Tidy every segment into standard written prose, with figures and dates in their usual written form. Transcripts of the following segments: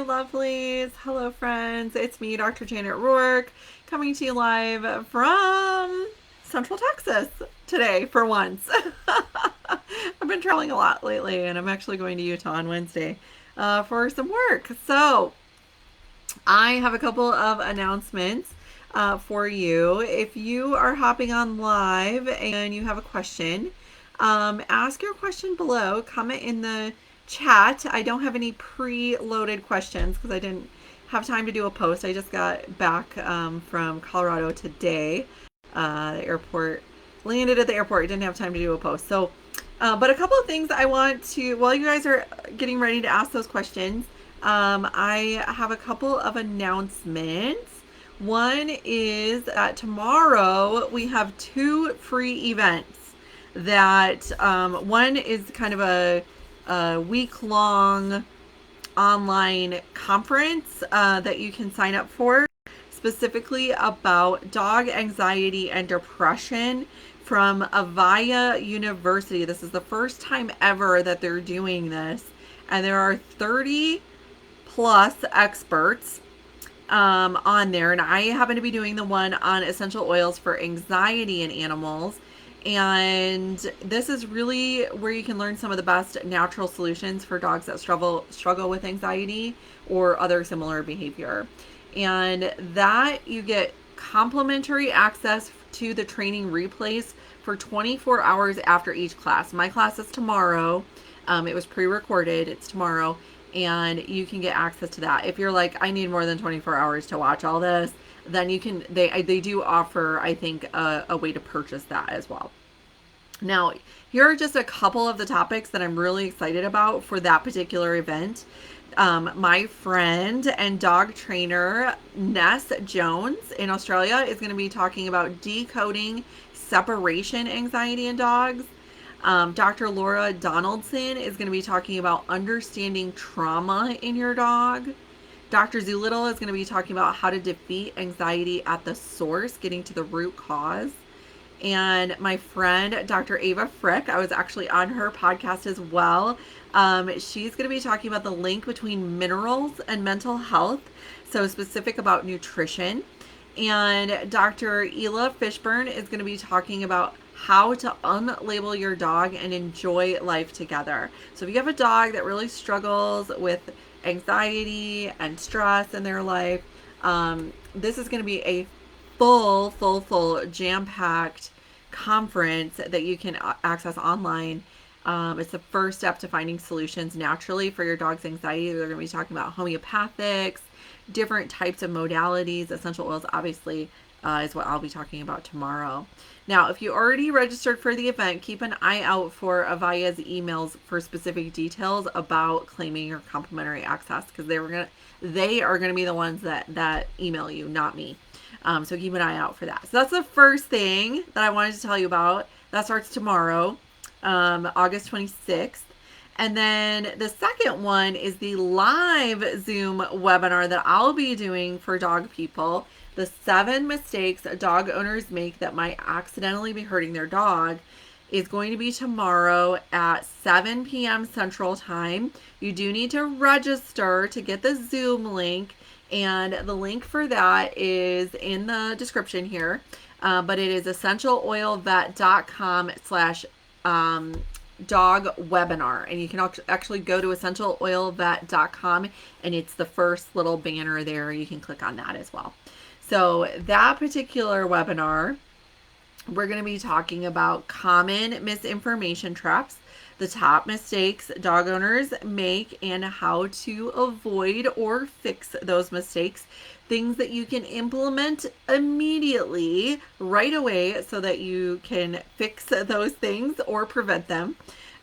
lovelies. Hello, friends. It's me, Dr. Janet Roark, coming to you live from Central Texas today for once. I've been traveling a lot lately, and I'm actually going to Utah on Wednesday for some work. So, I have a couple of announcements for you. If you are hopping on live and you have a question, ask your question below. Comment in the chat. I don't have any pre-loaded questions because I didn't have time to do a post. I just got back from Colorado today. The airport landed at the airport. Didn't have time to do a post. So, but a couple of things I want to, while you guys are getting ready to ask those questions, I have a couple of announcements. One is that tomorrow we have two free events. That one is kind of a week-long online conference that you can sign up for, specifically about dog anxiety and depression from Avaya University. This is the first time ever that they're doing this, and there are 30 plus experts on there, and I happen to be doing the one on essential oils for anxiety in animals. And this is really where you can learn some of the best natural solutions for dogs that struggle with anxiety or other similar behavior. And that you get complimentary access to the training replays for 24 hours after each class. My class is tomorrow. It was pre-recorded. It's tomorrow. And you can get access to that. If you're like, I need more than 24 hours to watch all this, then you can, they do offer, I think, a way to purchase that as well. Now, here are just a couple of the topics that I'm really excited about for that particular event. My friend and dog trainer, Ness Jones in Australia, is going to be talking about decoding separation anxiety in dogs. Dr. Laura Donaldson is going to be talking about understanding trauma in your dog. Dr. Zoolittle is going to be talking about how to defeat anxiety at the source, getting to the root cause. And my friend, Dr. Ava Frick, I was actually on her podcast as well. She's going to be talking about the link between minerals and mental health, so specific about nutrition. And Dr. Ela Fishburne is going to be talking about how to unlabel your dog and enjoy life together. So if you have a dog that really struggles with anxiety and stress in their life, this is going to be a full jam-packed conference that you can access online. It's the first step to finding solutions naturally for your dog's anxiety. They're going to be talking about homeopathics, different types of modalities. Essential oils, obviously, is what I'll be talking about tomorrow. Now, if you already registered for the event, keep an eye out for Avaya's emails for specific details about claiming your complimentary access, because they are gonna be the ones that email you, not me. So keep an eye out for that. So that's the first thing that I wanted to tell you about. That starts tomorrow, August 26th. And then the second one is the live Zoom webinar that I'll be doing for dog people. The 7 mistakes dog owners make that might accidentally be hurting their dog is going to be tomorrow at 7 p.m. Central Time. You do need to register to get the Zoom link, and the link for that is in the description here. But it is essentialoilvet.com/dog webinar, and you can actually go to essentialoilvet.com, and it's the first little banner there. You can click on that as well. So that particular webinar, we're going to be talking about common misinformation traps, the top mistakes dog owners make, and how to avoid or fix those mistakes, things that you can implement immediately right away so that you can fix those things or prevent them.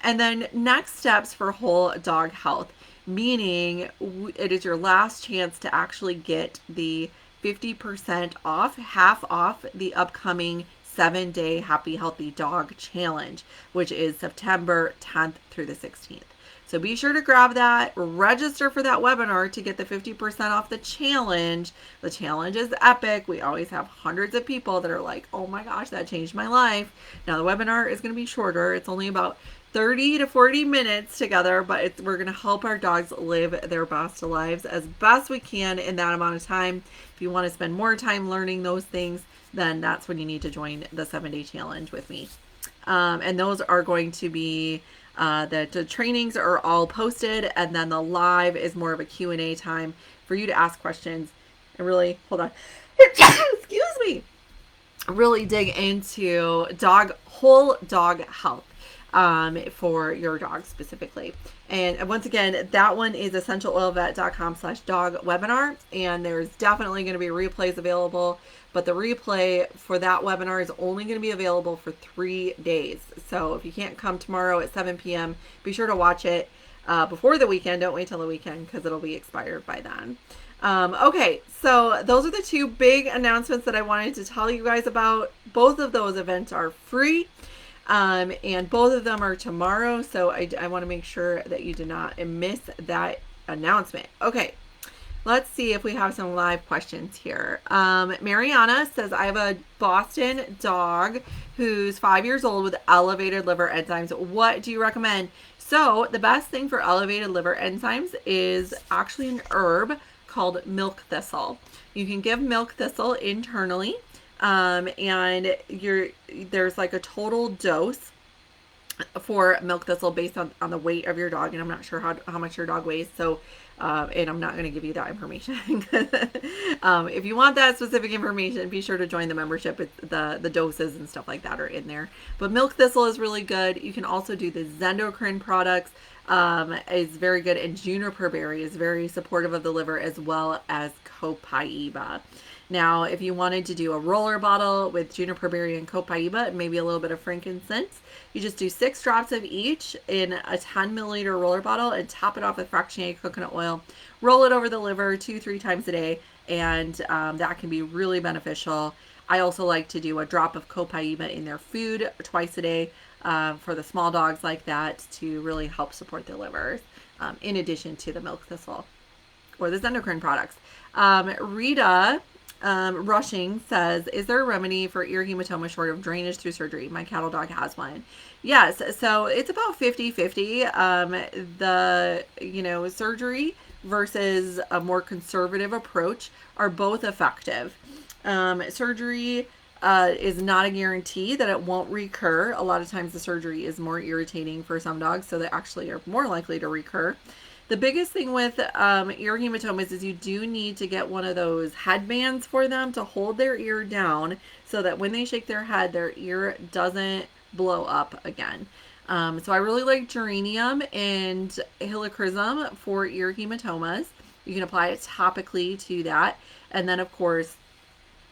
And then next steps for whole dog health, meaning it is your last chance to actually get the 50% off, half off the upcoming 7-day Happy Healthy Dog Challenge, which is September 10th through the 16th. So be sure to grab that, register for that webinar to get the 50% off the challenge. The challenge is epic. We always have hundreds of people that are like, oh my gosh, that changed my life. Now the webinar is going to be shorter. It's only about 30 to 40 minutes together, but we're going to help our dogs live their best lives as best we can in that amount of time. If you want to spend more time learning those things, then that's when you need to join the 7-day challenge with me. And those are going to be the trainings are all posted, and then the live is more of a Q&A time for you to ask questions and really, hold on, excuse me, really dig into whole dog health for your dog specifically. And once again, that one is essentialoilvet.com/dog webinar. And there's definitely going to be replays available, but the replay for that webinar is only going to be available for 3 days. So if you can't come tomorrow at 7 p.m., be sure to watch it before the weekend. Don't wait till the weekend because it'll be expired by then. Okay, so those are the two big announcements that I wanted to tell you guys about. Both of those events are free, and both of them are tomorrow, so I want to make sure that you do not miss that announcement. Okay, let's see if we have some live questions here. Mariana says, I have a Boston dog who's 5 years old with elevated liver enzymes. What do you recommend? So the best thing for elevated liver enzymes is actually an herb called milk thistle. You can give milk thistle internally, and there's like a total dose for milk thistle based on the weight of your dog, and I'm not sure how much your dog weighs, so and I'm not going to give you that information. If you want that specific information, be sure to join the membership. The doses and stuff like that are in there. But milk thistle is really good. You can also do the Zendocrine products. Is very good, and juniper berry is very supportive of the liver, as well as copaiba. Now, if you wanted to do a roller bottle with juniper berry and copaiba and maybe a little bit of frankincense, you just do 6 drops of each in a 10 milliliter roller bottle and top it off with fractionated coconut oil. Roll it over the liver 2-3 times a day, and that can be really beneficial. I also like to do a drop of copaiba in their food twice a day for the small dogs like that to really help support their livers, in addition to the milk thistle or the Zendocrine products. Rita Rushing says, is there a remedy for ear hematoma short of drainage through surgery? My cattle dog has one. Yes, so it's about 50-50. The surgery versus a more conservative approach are both effective. Surgery is not a guarantee that it won't recur. A lot of times the surgery is more irritating for some dogs, so they actually are more likely to recur. The biggest thing with ear hematomas is you do need to get one of those headbands for them to hold their ear down so that when they shake their head, their ear doesn't blow up again. So I really like geranium and helichrysum for ear hematomas. You can apply it topically to that. And then, of course,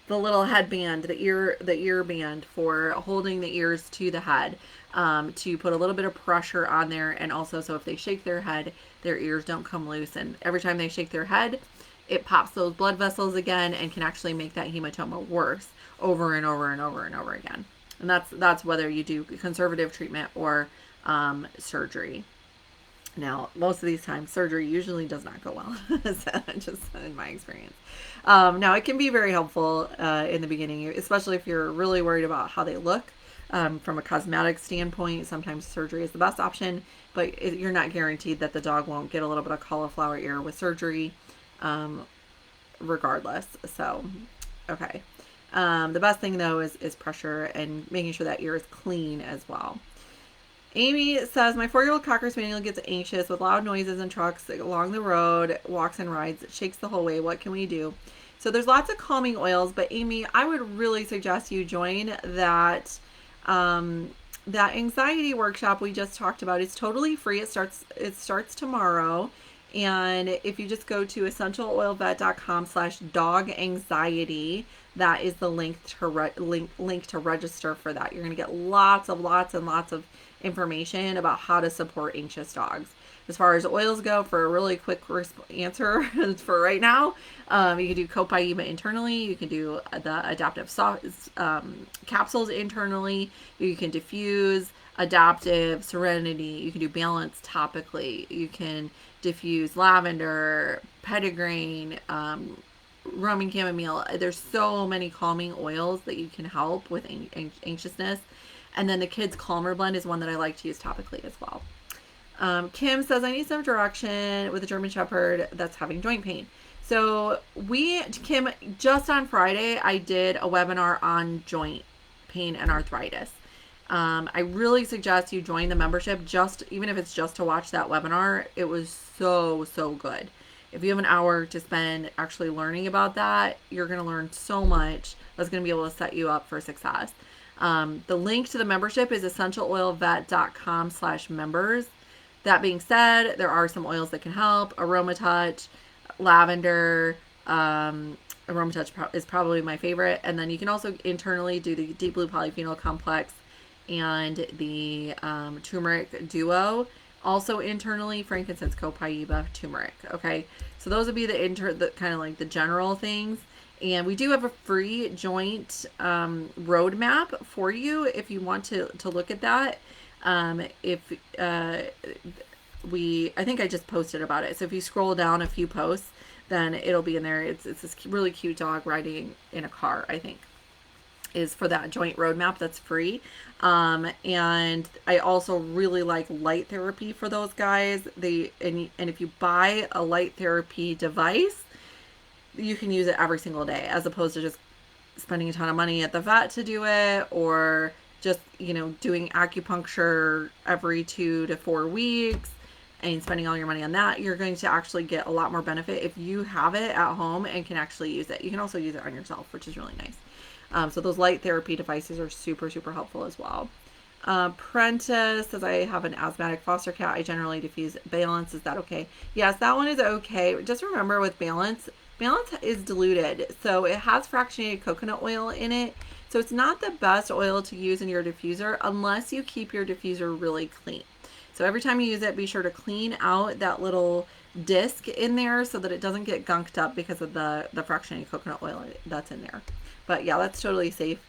the little headband, the ear band for holding the ears to the head, to put a little bit of pressure on there, and also so if they shake their head, their ears don't come loose, and every time they shake their head, it pops those blood vessels again and can actually make that hematoma worse over and over and over and over again. And that's whether you do conservative treatment or surgery. Now, most of these times, surgery usually does not go well, just in my experience. Now, it can be very helpful in the beginning, especially if you're really worried about how they look. From a cosmetic standpoint, sometimes surgery is the best option, but you're not guaranteed that the dog won't get a little bit of cauliflower ear with surgery, regardless. So, okay. The best thing, though, is pressure and making sure that ear is clean as well. Amy says, my 4-year-old Cocker Spaniel gets anxious with loud noises and trucks along the road, walks and rides, shakes the whole way. What can we do? So there's lots of calming oils, but Amy, I would really suggest you join that anxiety workshop we just talked about. It's totally free. It starts tomorrow. And if you just go to essentialoilvet.com/dog anxiety, that is the link to register for that. You're going to get lots and lots of information about how to support anxious dogs. As far as oils go, for a really quick answer for right now, you can do copaiba internally. You can do the adaptive capsules internally. You can diffuse, adaptive, serenity. You can do balance topically. You can diffuse lavender, petitgrain, rum and chamomile. There's so many calming oils that you can help with anxiousness. And then the Kids Calmer blend is one that I like to use topically as well. Kim says, I need some direction with a German Shepherd that's having joint pain. So Kim, just on Friday, I did a webinar on joint pain and arthritis. I really suggest you join the membership, even if it's just to watch that webinar. It was so, so good. If you have an hour to spend actually learning about that, you're going to learn so much that's going to be able to set you up for success. The link to the membership is essentialoilvet.com/members. That being said, there are some oils that can help. Aroma Touch, lavender, Aroma Touch is probably my favorite. And then you can also internally do the Deep Blue Polyphenol Complex and the turmeric duo. Also internally, frankincense, copaiba, turmeric. Okay, so those would be the kind of like the general things. And we do have a free joint roadmap for you if you want to look at that. If I think I just posted about it. So if you scroll down a few posts, then it'll be in there. It's this really cute dog riding in a car, I think, is for that joint roadmap that's free. And I also really like light therapy for those guys. And if you buy a light therapy device, you can use it every single day, as opposed to just spending a ton of money at the vet to do it, or just, doing acupuncture every 2 to 4 weeks and spending all your money on that. You're going to actually get a lot more benefit if you have it at home and can actually use it. You can also use it on yourself, which is really nice. So those light therapy devices are super, super helpful as well. Prentice says, I have an asthmatic foster cat. I generally diffuse Balance. Is that okay? Yes, that one is okay. Just remember with Balance is diluted. So it has fractionated coconut oil in it. So it's not the best oil to use in your diffuser unless you keep your diffuser really clean. So every time you use it, be sure to clean out that little disc in there so that it doesn't get gunked up because of the fractionated coconut oil that's in there. But yeah, that's totally safe.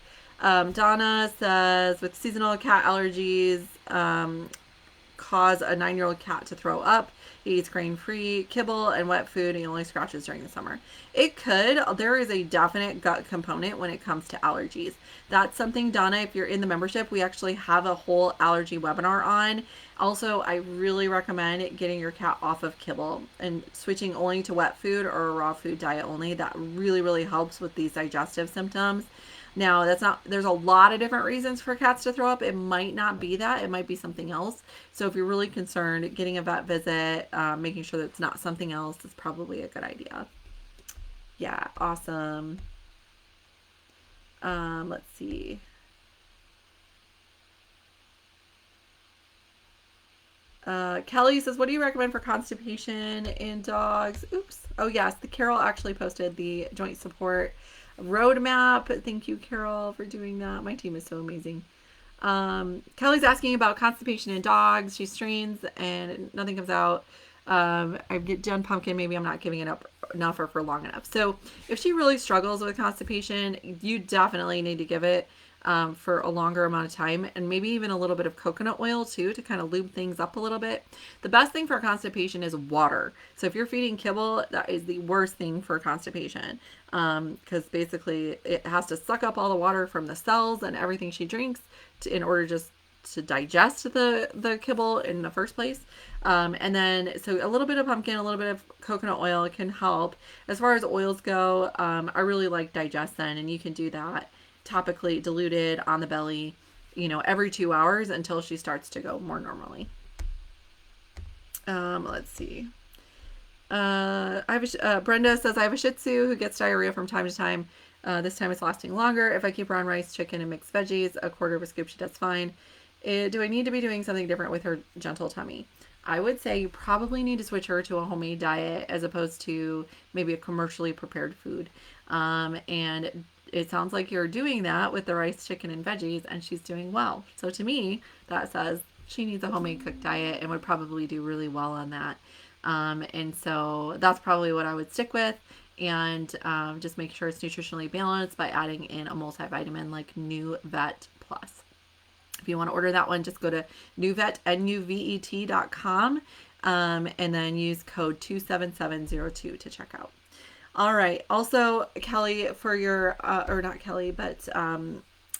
Donna says, with seasonal cat allergies, cause a 9-year-old cat to throw up. He eats grain-free kibble and wet food, and he only scratches during the summer. It could. There is a definite gut component when it comes to allergies. That's something, Donna, if you're in the membership, we actually have a whole allergy webinar on. Also, I really recommend getting your cat off of kibble and switching only to wet food or a raw food diet only. That really, really helps with these digestive symptoms. Now, there's a lot of different reasons for cats to throw up. It might not be that. It might be something else. So if you're really concerned, getting a vet visit, making sure that it's not something else is probably a good idea. Yeah, awesome. Let's see. Kelly says, what do you recommend for constipation in dogs? Oops. Oh, yes. Carol actually posted the joint support roadmap. Thank you, Carol, for doing that. My team is so amazing. Kelly's asking about constipation in dogs. She strains and nothing comes out. I've done pumpkin. Maybe I'm not giving it up enough or for long enough. So if she really struggles with constipation, you definitely need to give it for a longer amount of time, and maybe even a little bit of coconut oil too to kind of lube things up a little bit. The best thing for constipation is water. So if you're feeding kibble, that is the worst thing for constipation, because basically it has to suck up all the water from the cells and everything she drinks in order just to digest the kibble in the first place. And then, so a little bit of pumpkin, a little bit of coconut oil can help. As far as oils go, I really like Digestin, and you can do that topically diluted on the belly, every 2 hours until she starts to go more normally. Let's see. Brenda says, I have a Shih Tzu who gets diarrhea from time to time. This time it's lasting longer. If I keep her on rice, chicken, and mixed veggies, a quarter of a scoop, she does fine. Do I need to be doing something different with her gentle tummy? I would say you probably need to switch her to a homemade diet as opposed to maybe a commercially prepared food. And it sounds like you're doing that with the rice, chicken, and veggies, and she's doing well. So to me, that says she needs a homemade cooked diet and would probably do really well on that. And so that's probably what I would stick with. And just make sure it's nutritionally balanced by adding in a multivitamin like New Vet Plus. If you want to order that one, just go to nuvet.com and then use code 27702 to check out. All right. Also, Kelly, for your, or not Kelly, but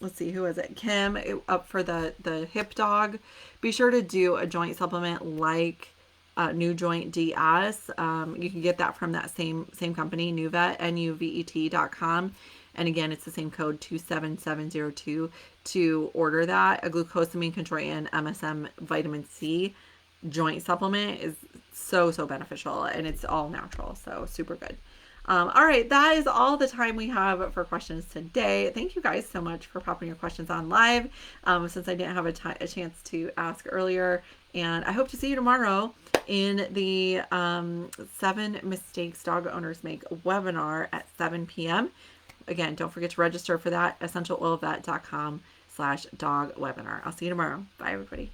let's see, who is it? Kim, up for the hip dog. Be sure to do a joint supplement like New Joint DS. You can get that from that same company, Nuvet, NUVET.com. And again, it's the same code 27702 to order that. A glucosamine control and MSM vitamin C joint supplement is so beneficial, and it's all natural, so super good. All right, that is all the time we have for questions today. Thank you guys so much for popping your questions on live, since I didn't have a chance to ask earlier. And I hope to see you tomorrow in the 7 Mistakes Dog Owners Make webinar at 7 p.m. Again, don't forget to register for that, essentialoilvet.com/dog webinar. I'll see you tomorrow. Bye, everybody.